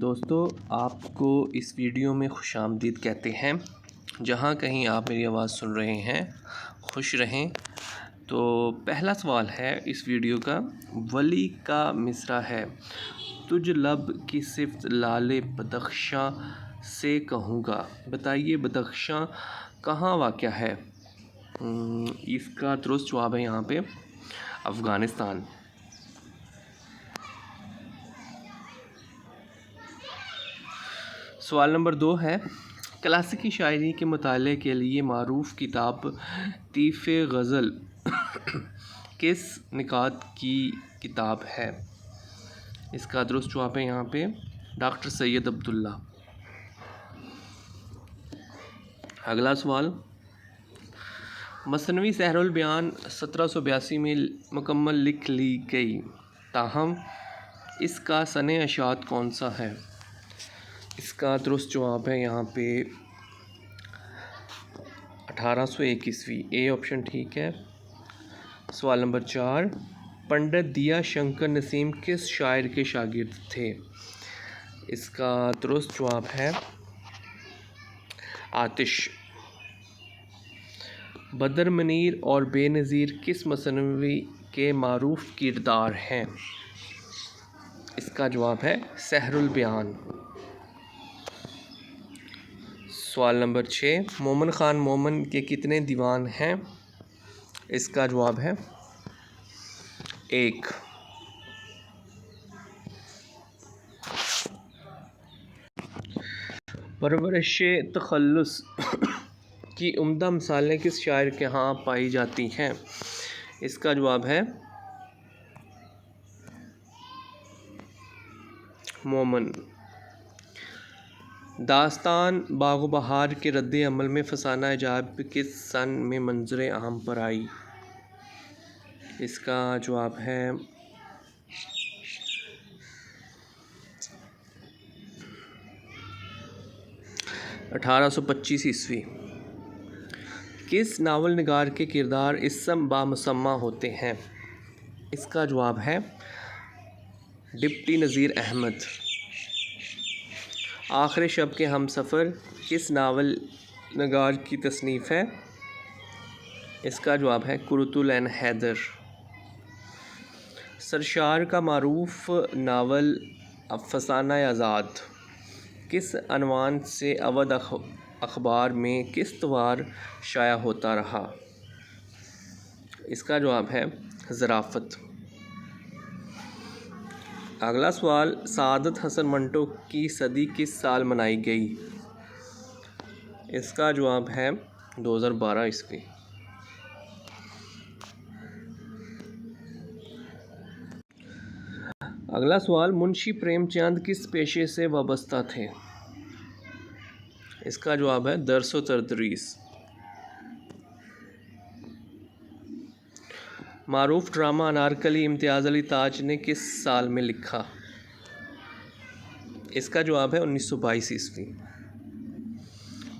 دوستو آپ کو اس ویڈیو میں خوش آمدید کہتے ہیں۔ جہاں کہیں آپ میری آواز سن رہے ہیں خوش رہیں۔ تو پہلا سوال ہے اس ویڈیو کا، ولی کا مصرع ہے، تجھ لب کی صفت لعل بدخشاں سے کہوں گا، بتائیے بدخشاں کہاں واقع ہے؟ اس کا درست جواب ہے یہاں پہ افغانستان۔ سوال نمبر 2 ہے، کلاسیکی شاعری کے مطالعے کے لیے معروف کتاب طیف غزل کس نکات کی کتاب ہے؟ اس کا درست جواب ہے یہاں پہ ڈاکٹر سید عبداللہ۔ اگلا سوال، مثنوی سحر البیان 1782 میں مکمل لکھ لی گئی، تاہم اس کا سنِ اشاعت کون سا ہے؟ اس کا درست جواب ہے یہاں پہ 1801 عیسوی، اے آپشن ٹھیک ہے۔ سوال نمبر 4، پنڈت دیا شنکر نسیم کس شاعر کے شاگرد تھے؟ اس کا درست جواب ہے آتش۔ بدر منیر اور بے نظیر کس مثنوی کے معروف کردار ہیں؟ اس کا جواب ہے سحر البیان۔ سوال نمبر 6، مومن خان مومن کے کتنے دیوان ہیں؟ اس کا جواب ہے 1۔ پرورش تخلص کی عمدہ مثالیں کس شاعر کے ہاں پائی جاتی ہیں؟ اس کا جواب ہے مومن۔ داستان باغ و بہار کے رد عمل میں فسانہ عجائب کس سن میں منظر عام پر آئی؟ اس کا جواب ہے 1825 عیسوی۔ کس ناول نگار کے کردار اسم بامسمہ ہوتے ہیں؟ اس کا جواب ہے ڈپٹی نذیر احمد۔ آخر شب کے ہم سفر کس ناول نگار کی تصنیف ہے؟ اس کا جواب ہے کرۃ العین حیدر۔ سرشار کا معروف ناول فسانہ آزاد کس عنوان سے اودھ اخبار میں قسط وار شائع ہوتا رہا؟ اس کا جواب ہے ظرافت۔ اگلا سوال، سعادت حسن منٹو کی صدی کس سال منائی گئی؟ اس کا جواب ہے 2012 عیسوی۔ اگلا سوال، منشی پریم چند کس پیشے سے وابستہ تھے؟ اس کا جواب ہے درس و تدریس۔ معروف ڈرامہ انارکلی امتیاز علی تاج نے کس سال میں لکھا؟ اس کا جواب ہے 1922 عیسوی۔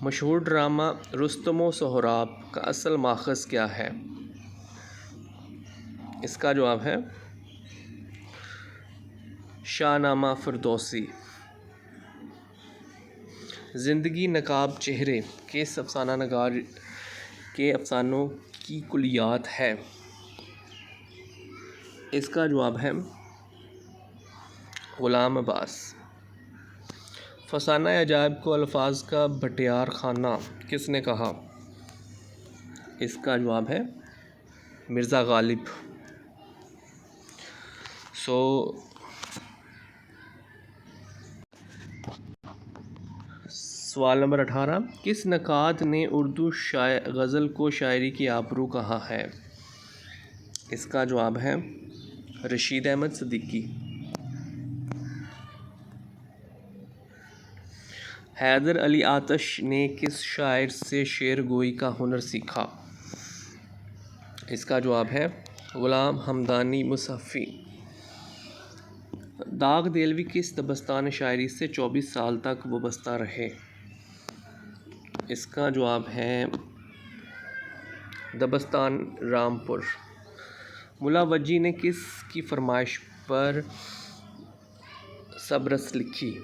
مشہور ڈرامہ رستم و سہراب کا اصل ماخذ کیا ہے؟ اس کا جواب ہے شاہ نامہ فردوسی۔ زندگی نقاب چہرے کس افسانہ نگار کے افسانوں کی کلیات ہے؟ اس کا جواب ہے غلام عباس۔ فسانہ عجائب کو الفاظ کا بھٹیار خانہ کس نے کہا؟ اس کا جواب ہے مرزا غالب۔ سوال نمبر 18، کس نقاد نے اردو غزل کو شاعری کی آبرو کہا ہے؟ اس کا جواب ہے رشید احمد صدیقی۔ حیدر علی آتش نے کس شاعر سے شعر گوئی کا ہنر سیکھا؟ اس کا جواب ہے غلام حمدانی مصحفی۔ داغ دہلوی کس دبستان شاعری سے 24 سال تک وابستہ رہے؟ اس کا جواب ہے دبستان رامپور۔ ملا وجی نے کس کی فرمائش پر سبرس لکھی؟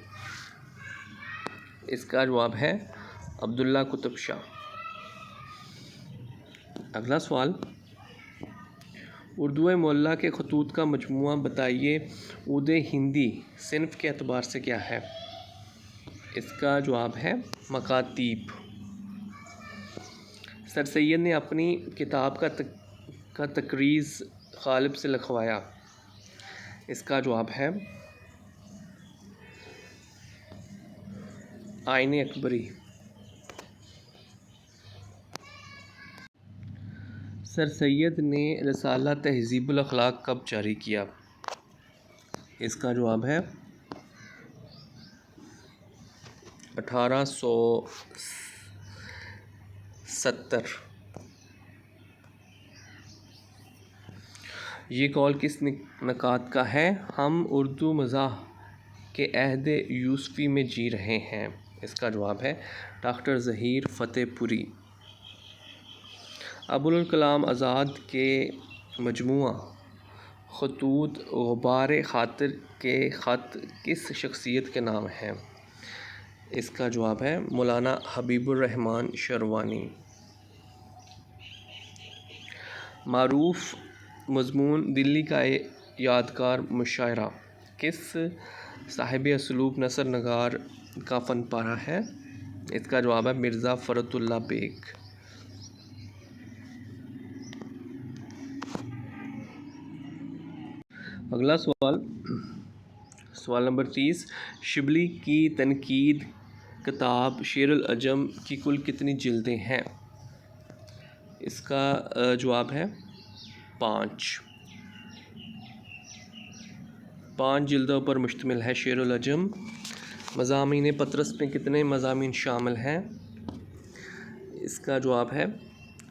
اس کا جواب ہے عبداللہ قطب شاہ۔ اگلا سوال، اردو معلیٰ کے خطوط کا مجموعہ بتائیے، عود ہندی صنف کے اعتبار سے کیا ہے؟ اس کا جواب ہے مکاتیب۔ سر سید نے اپنی کتاب کا تقریظ غالب سے لکھوایا؟ اس کا جواب ہے آئین اکبری۔ سر سید نے رسالہ تہذیب الاخلاق کب جاری کیا؟ اس کا جواب ہے 1870۔ یہ قول کس نکات کا ہے؟ ہم اردو مزاح کے عہد یوسفی میں جی رہے ہیں۔ اس کا جواب ہے ڈاکٹر ظہیر فتح پوری۔ ابوالکلام آزاد کے مجموعہ خطوط غبار خاطر کے خط کس شخصیت کے نام ہیں؟ اس کا جواب ہے مولانا حبیب الرحمن شروانی۔ معروف مضمون دلی کا یادگار مشاعرہ کس صاحب اسلوب نثر نگار کا فن پارہ ہے؟ اس کا جواب ہے مرزا فرت اللہ بیگ۔ اگلا سوال نمبر 30، شبلی کی تنقید کتاب شیر العجم کی کل کتنی جلدیں ہیں؟ اس کا جواب ہے 5۔ 5 جلدوں پر مشتمل ہے شیر العجم۔ مضامین پطرس میں کتنے مضامین شامل ہیں؟ اس کا جواب ہے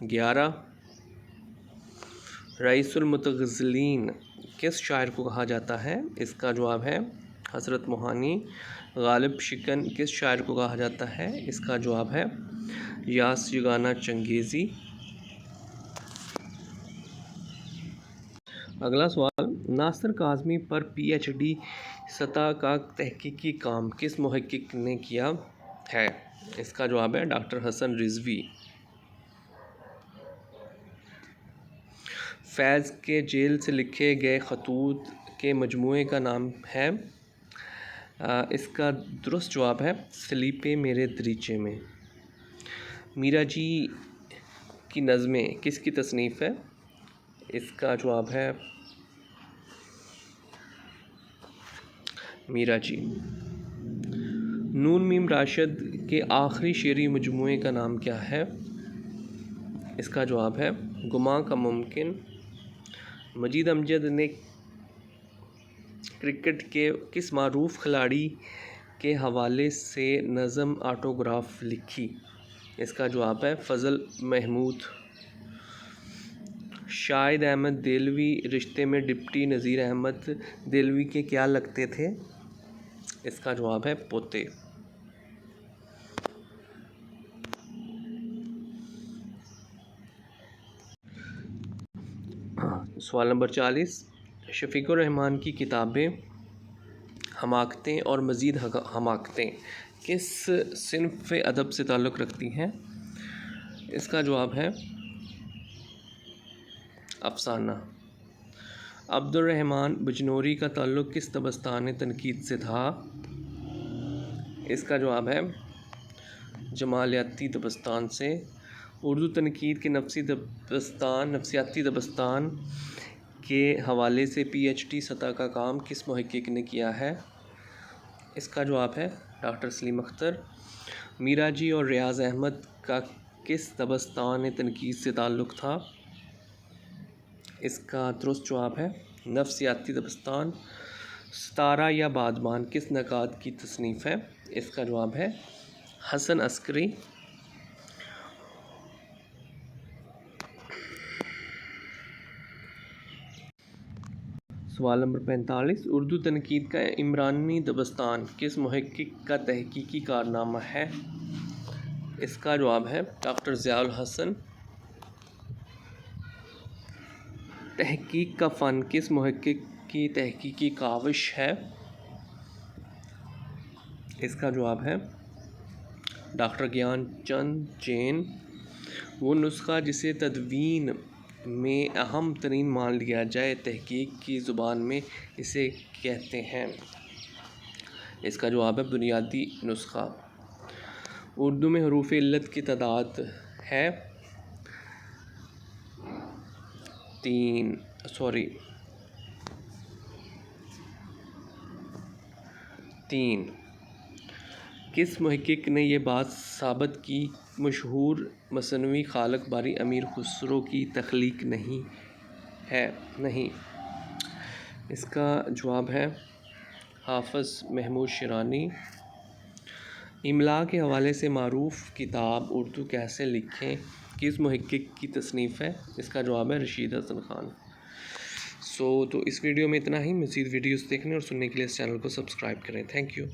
11۔ رئیس المتغزلین کس شاعر کو کہا جاتا ہے؟ اس کا جواب ہے حضرت موہانی۔ غالب شکن کس شاعر کو کہا جاتا ہے؟ اس کا جواب ہے یاس یگانہ چنگیزی۔ اگلا سوال، ناصر کاظمی پر پی ایچ ڈی سطح کا تحقیقی کام کس محقق نے کیا ہے؟ اس کا جواب ہے ڈاکٹر حسن رضوی۔ فیض کے جیل سے لکھے گئے خطوط کے مجموعے کا نام ہے؟ اس کا درست جواب ہے سلیپِ میرے دریچے میں۔ میرا جی کی نظمیں کس کی تصنیف ہے؟ اس کا جواب ہے میرا جی۔ نون میم راشد کے آخری شعری مجموعے کا نام کیا ہے؟ اس کا جواب ہے گماں کا ممکن۔ مجید امجد نے کرکٹ کے کس معروف کھلاڑی کے حوالے سے نظم آٹوگراف لکھی؟ اس کا جواب ہے فضل محمود۔ شاہد احمد دہلوی رشتے میں ڈپٹی نذیر احمد دہلوی کے کیا لگتے تھے؟ اس کا جواب ہے پوتے۔ سوال نمبر 40، شفیق الرحمان کی کتابیں حماقتیں اور مزید حماقتیں کس صنف ادب سے تعلق رکھتی ہیں؟ اس کا جواب ہے افسانہ۔ عبد الرحمن بجنوری کا تعلق کس دبستان تنقید سے تھا؟ اس کا جواب ہے جمالیاتی دبستان سے۔ اردو تنقید کے نفسیاتی دبستان کے حوالے سے پی ایچ ڈی سطح کا کام کس محقق نے کیا ہے؟ اس کا جواب ہے ڈاکٹر سلیم اختر۔ میرا جی اور ریاض احمد کا کس دبستان تنقید سے تعلق تھا؟ اس کا درست جواب ہے نفسیاتی دبستان۔ ستارہ یا بادبان کس نقاد کی تصنیف ہے؟ اس کا جواب ہے حسن عسکری۔ سوال نمبر 45، اردو تنقید کا عمرانی دبستان کس محقق کا تحقیقی کارنامہ ہے؟ اس کا جواب ہے ڈاکٹر ضیاء الحسن۔ تحقیق کا فن کس محقق کی تحقیقی کاوش ہے؟ اس کا جواب ہے ڈاکٹر گیان چند جین۔ وہ نسخہ جسے تدوین میں اہم ترین مان لیا جائے تحقیق کی زبان میں اسے کہتے ہیں۔ اس کا جواب ہے بنیادی نسخہ۔ اردو میں حروف علت کی تعداد ہے 3۔ کس محقق نے یہ بات ثابت کی مشہور مثنوی خالق باری امیر خسرو کی تخلیق نہیں؟ اس کا جواب ہے حافظ محمود شیرانی۔ املا کے حوالے سے معروف کتاب اردو کیسے لکھیں کس محقق کی تصنیف ہے؟ اس کا جواب ہے رشید حسن خان۔ تو اس ویڈیو میں اتنا ہی۔ مزید ویڈیوز دیکھنے اور سننے کے لیے اس چینل کو سبسکرائب کریں۔ Thank you.